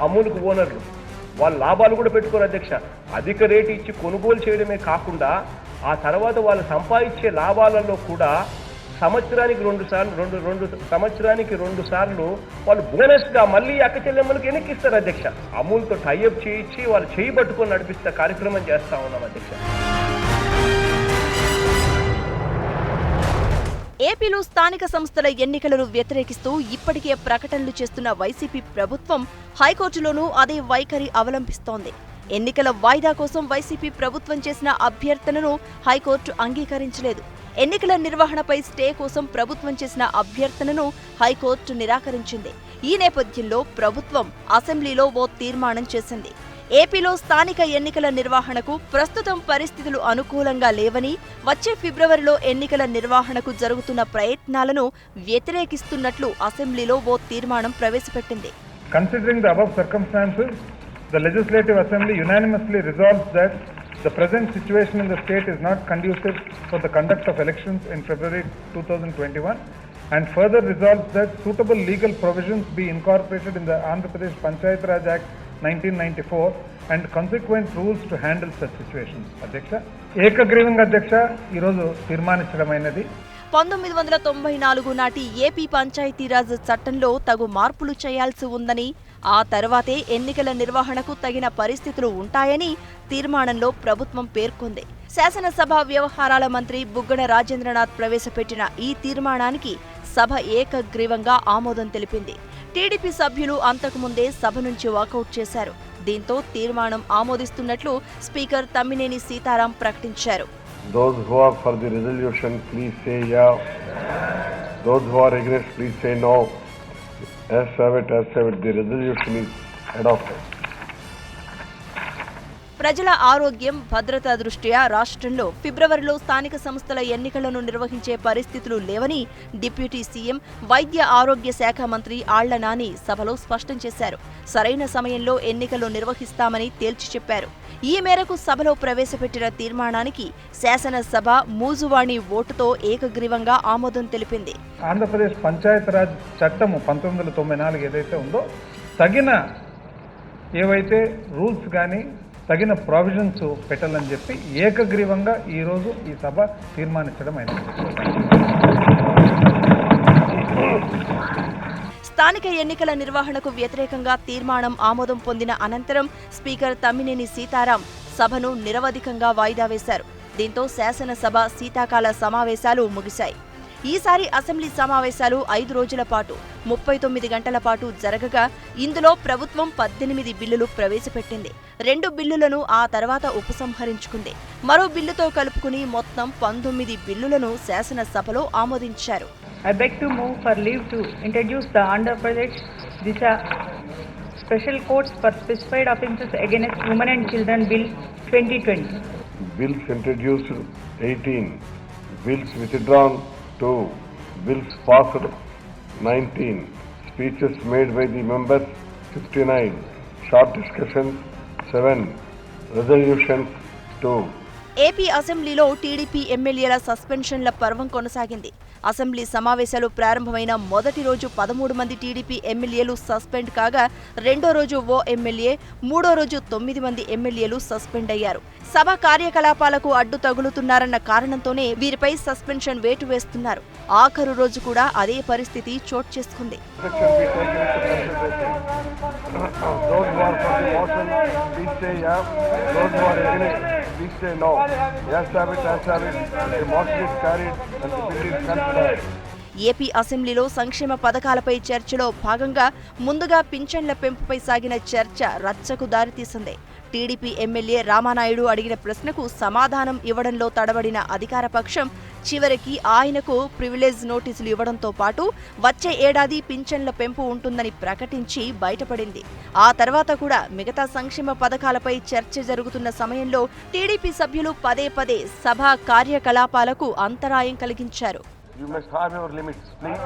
అమూల్కు ఓనర్లు. వాళ్ళు లాభాలు కూడా పెట్టుకోరు అధ్యక్ష. అధిక రేటు ఇచ్చి కొనుగోలు చేయడమే కాకుండా ఆ తర్వాత వాళ్ళు సంపాదించే లాభాలలో కూడా సంవత్సరానికి 2 సార్లు వాళ్ళు బోనస్గా మళ్ళీ అక్క చెల్లెమ్మలకు వెనక్కిస్తారు అధ్యక్ష. అమూల్తో టైఅప్ చేయించి వాళ్ళు చేయి పట్టుకొని నడిపిస్తే కార్యక్రమం చేస్తా ఉన్నాం అధ్యక్ష. ఏపీలో స్థానిక సంస్థల ఎన్నికలను వ్యతిరేకిస్తూ ఇప్పటికే ప్రకటనలు చేస్తున్న వైసీపీ ప్రభుత్వం హైకోర్టులోనూ అదే వైఖరి అవలంబిస్తోంది. ఎన్నికల వాయిదా కోసం వైసీపీ ప్రభుత్వం చేసిన అభ్యర్థనను హైకోర్టు అంగీకరించలేదు. ఎన్నికల నిర్వహణపై స్టే కోసం ప్రభుత్వం చేసిన అభ్యర్థనను హైకోర్టు నిరాకరించింది. ఈ నేపథ్యంలో ప్రభుత్వం అసెంబ్లీలో ఓ తీర్మానం చేసింది. ఏపీలో స్థానిక ఎన్నికల నిర్వహణకు ప్రస్తుతం పరిస్థితులు అనుకూలంగా లేవని, వచ్చే ఫిబ్రవరిలో ఎన్నికల నిర్వహణకు జరుగుతున్న ప్రయత్నాలను వ్యతిరేకిస్తున్నట్లు అసెంబ్లీలో ఓ తీర్మానం ప్రవేశపెట్టింది. Considering the above circumstances, the Legislative Assembly unanimously resolves that the present situation in the state is not conducive for the conduct of elections in February 2021 and further resolves that suitable legal provisions be incorporated in the Andhra Pradesh Panchayat Raj Act 1994 and consequent rules to handle such situations. Adhyaksha, ఏకగ్రీవంగా అధ్యక్ష ఈరోజు తీర్మానించడమైనది. 1994 నాటి ఏపీ పంచాయతీరాజ్ చట్టంలో తగు మార్పులు చేయాల్సి ఉందని, ఆ తర్వాతే ఎన్నికల నిర్వహణకు తగిన పరిస్థితులు ఉంటాయని తీర్మానంలో ప్రభుత్వం పేర్కొంది. శాసనసభ వ్యవహారాల మంత్రి బుగ్గన రాజేంద్రనాథ్ ప్రవేశపెట్టిన ఈ తీర్మానానికి సభ ఏకగ్రీవంగా ఆమోదం తెలిపింది. టీడీపీ సభ్యులు అంతకుముందే సభ నుంచి వాకౌట్ చేశారు. దీంతో తీర్మానం ఆమోదిస్తున్నట్లు స్పీకర్ తమ్మినేని సీతారాం ప్రకటించారు. Those who are for the resolution, please say yeah. Those who are against, please say no. As have it. The resolution is adopted. ప్రజల ఆరోగ్యం, భద్రత దృష్ట్యా రాష్ట్రంలో ఫిబ్రవరిలో స్థానిక సంస్థల ఎన్నికలను నిర్వహించే పరిస్థితులు లేవని డిప్యూటీ సీఎం, వైద్య ఆరోగ్య శాఖ మంత్రి ఆళ్ల నాని సభలో స్పష్టం చేశారు. సరైన సమయంలో ఎన్నికలు నిర్వహిస్తామని తేల్చి చెప్పారు. ఈ మేరకు సభలో ప్రవేశపెట్టిన తీర్మానానికి శాసనసభ మూజువాణి ఓటుతో ఏకగ్రీవంగా ఆమోదం తెలిపింది. ఆంధ్రప్రదేశ్ పంచాయత్ రాజ్ చట్టము 1994 ఏదైతే ఉందో తగిన ఏవైతే రూల్స్ కానీ తగిన ప్రావిజన్స్ పెట్టాలని చెప్పి ఏకగ్రీవంగా ఈరోజు ఈ సభ తీర్మానించడం అయింది. స్థానిక ఎన్నికల నిర్వహణకు వ్యతిరేకంగా తీర్మానం ఆమోదం పొందిన అనంతరం స్పీకర్ తమ్మినేని సీతారాం సభను నిరవధికంగా వాయిదా వేశారు. దీంతో శాసనసభ శీతాకాల సమావేశాలు ముగిశాయి. ఈసారి అసెంబ్లీ సమావేశాలు 5 రోజుల పాటు 39 గంటల పాటు జరగగా ఇందులో ప్రభుత్వం 18 బిల్లులు ప్రవేశపెట్టింది. 2 బిల్లులను ఆ తర్వాత ఉపసంహరించుకుంది. మరో బిల్లుతో కలుపుకుని మొత్తం 19 బిల్లులను శాసనసభలో ఆమోదించారు. I beg to move for leave to introduce the Andhra Pradesh Disha Special Courts for Specified Offences Against Women and Children Bill 2020. Bills introduced 18, bills withdrawn 2, bills passed 19, speeches made by the members 59, short discussions 7, resolutions 2. AP అసెంబ్లీలో టీడీపీ ఎమ్మెల్యేల సస్పెన్షన్ల పర్వం కొనసాగింది. అసెంబ్లీ సమావేశాలు ప్రారంభమైన మొదటి రోజు 13 మంది టీడీపీ ఎమ్మెల్యేలు సస్పెండ్ కాగా, రెండో రోజు ఓ ఎమ్మెల్యే, మూడో రోజు 9 మంది ఎమ్మెల్యేలు సస్పెండ్ అయ్యారు. సభ కార్యకలాపాలకు అడ్డు తగులుతున్నారన్న కారణంతోనే వీరిపై సస్పెన్షన్ వేటు వేస్తున్నారు. ఆఖరు రోజు కూడా అదే పరిస్థితి చోటు చేసుకుంది. ఏపీ అసెంబ్లీలో సంక్షేమ పథకాలపై చర్చలో భాగంగా ముందుగా పింఛన్ల పెంపుపై సాగిన చర్చ రచ్చకు దారితీసింది. టీడీపీ ఎమ్మెల్యే రామానాయుడు అడిగిన ప్రశ్నకు సమాధానం ఇవ్వడంలో తడబడిన అధికార పక్షం చివరికి ఆయనకు ప్రివిలేజ్ నోటీసులు ఇవ్వడంతో పాటు వచ్చే ఏడాది పింఛన్ల పెంపు ఉంటుందని ప్రకటించి బయటపడింది. ఆ తర్వాత కూడా మిగతా సంక్షేమ పథకాలపై చర్చ జరుగుతున్న సమయంలో టీడీపీ సభ్యులు పదే పదే సభ కార్యకలాపాలకు అంతరాయం కలిగించారు. You must have your limits, please.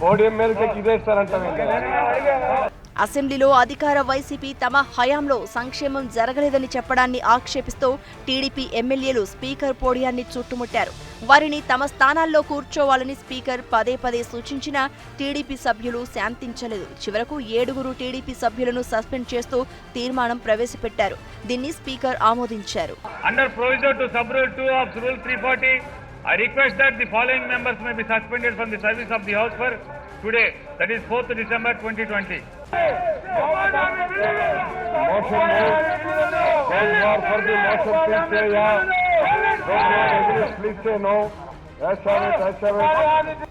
Podium మీదకి ఇదేస్తారంటావేంటి? అసెంబ్లీలో అధికార వైసీపీ తమ హయాంలో సంక్షేమం జరగలేదని చెప్పడాన్ని ఆక్షేపిస్తూ టీడీపీ ఎమ్మెల్యేలు స్పీకర్ పోడియాన్ని చుట్టుముట్టారు. వారిని తమ స్థానాల్లో కూర్చోవాలని స్పీకర్ పదే పదే సూచించినా టీడీపీ సభ్యులు శాంతించలేదు. చివరకు 7 టీడీపీ సభ్యులను సస్పెండ్ చేస్తూ తీర్మానం ప్రవేశపెట్టారు. దీన్ని స్పీకర్ ఆమోదించారు. Under proviso to sub rule 2 of rule 340, I request that the following members may be suspended from the service of the House for today, that is 4th December 2020. Motion moved. Those who are for the motion, please say yeah. Those who are against, please say no.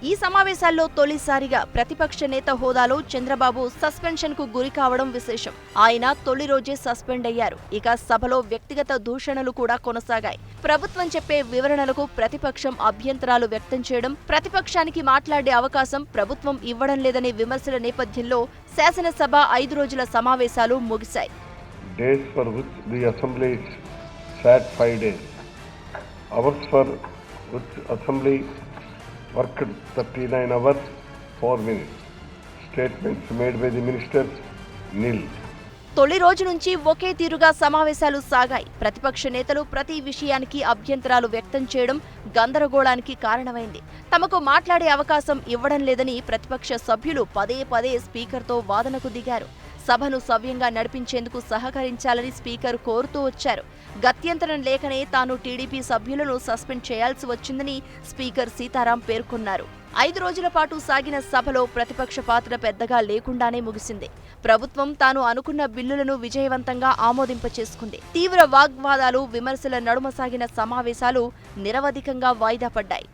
ఈ సమావేశాల్లో తొలిసారిగా ప్రతిపక్ష నేత హోదాలో చంద్రబాబు సస్పెన్షన్ కు గురి కావడం విశేషం. ఆయన తొలి రోజే సస్పెండ్ అయ్యారు. ఇక సభలో వ్యక్తిగత దూషణలు కూడా కొనసాగాయి. ప్రభుత్వం చెప్పే వివరణలకు ప్రతిపక్షం అభ్యంతరాలు వ్యక్తం చేయడం, ప్రతిపక్షానికి మాట్లాడే అవకాశం ప్రభుత్వం ఇవ్వడం లేదనే విమర్శల నేపథ్యంలో శాసనసభ 5 రోజుల సమావేశాలు ముగిశాయి. Days for which the assembly sat 5 days. Hours for which assembly worked 39 hours 4 minutes. Statements made by the ministers nil. తొలి రోజు నుంచి ఒకే తీరుగా సమావేశాలు సాగాయి. ప్రతిపక్ష నేతలు ప్రతి విషయానికి అభ్యంతరాలు వ్యక్తం చేయడం గందరగోళానికి కారణమైంది. తమకు మాట్లాడే అవకాశం ఇవ్వడం లేదని ప్రతిపక్ష సభ్యులు పదే పదే స్పీకర్తో వాదనకు దిగారు. సభను సవ్యంగా నడిపించేందుకు సహకరించాలని స్పీకర్ కోరుతూ వచ్చారు. గత్యంతరం లేకనే తాను టీడీపీ సభ్యులను సస్పెండ్ చేయాల్సి వచ్చిందని స్పీకర్ సీతారాం పేర్కొన్నారు. 5 రోజుల పాటు సాగిన సభలో ప్రతిపక్ష పాత్ర పెద్దగా లేకుండానే ముగిసింది. ప్రభుత్వం తాను అనుకున్న బిల్లులను విజయవంతంగా ఆమోదింపచేసుకుంది. తీవ్ర వాగ్వాదాలు, విమర్శల నడుమ సాగిన సమావేశాలు నిరవధికంగా వాయిదా పడ్డాయి.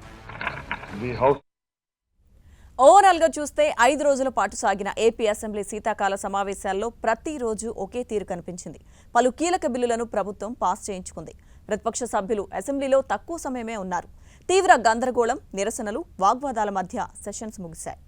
ఓవరాల్ గా చూస్తే 5 రోజుల పాటు సాగిన ఏపీ అసెంబ్లీ శీతాకాల సమావేశాల్లో ప్రతిరోజు ఒకే తీరు కనిపించింది. పలు కీలక బిల్లులను ప్రభుత్వం పాస్ చేయించుకుంది. ప్రతిపక్ష సభ్యులు అసెంబ్లీలో తక్కువ సమయమే ఉన్నారు. తీవ్ర గందరగోళం, నిరసనలు, వాగ్వాదాల మధ్య సెషన్స్ ముగిశాయి.